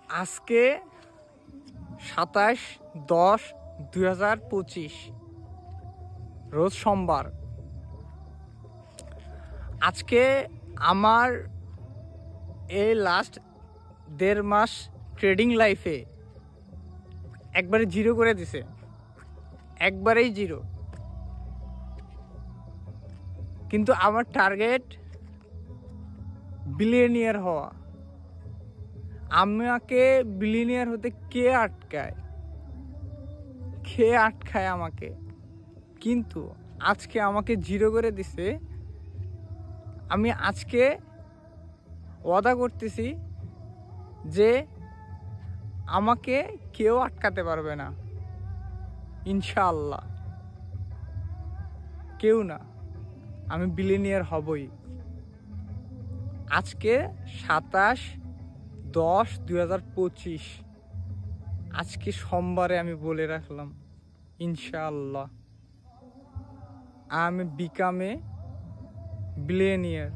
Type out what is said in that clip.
আজকে 27/10/2025 রোজ সোমবার। আজকে আমার এই লাস্ট 1.5 মাস ট্রেডিং লাইফে একবারে জিরো করে দিছে, একবারেই জিরো। কিন্তু আমার টার্গেট বিলিয়নিয়ার হওয়া। আমাকে বিলিয়নিয়ার হতে কে আটকায় আমাকে? কিন্তু আজকে আমাকে জিরো করে দিছে। আমি আজকে ওয়াদা করতেছি যে আমাকে কেউ আটকাতে পারবে না, ইনশাআল্লাহ। কেউ না, আমি বিলিয়নিয়ার হবই। আজকে 27/10/2025, আজকে সোমবারে আমি বলে রাখলাম ইনশাআল্লাহ আমি বিকামে বিলিয়নিয়ার।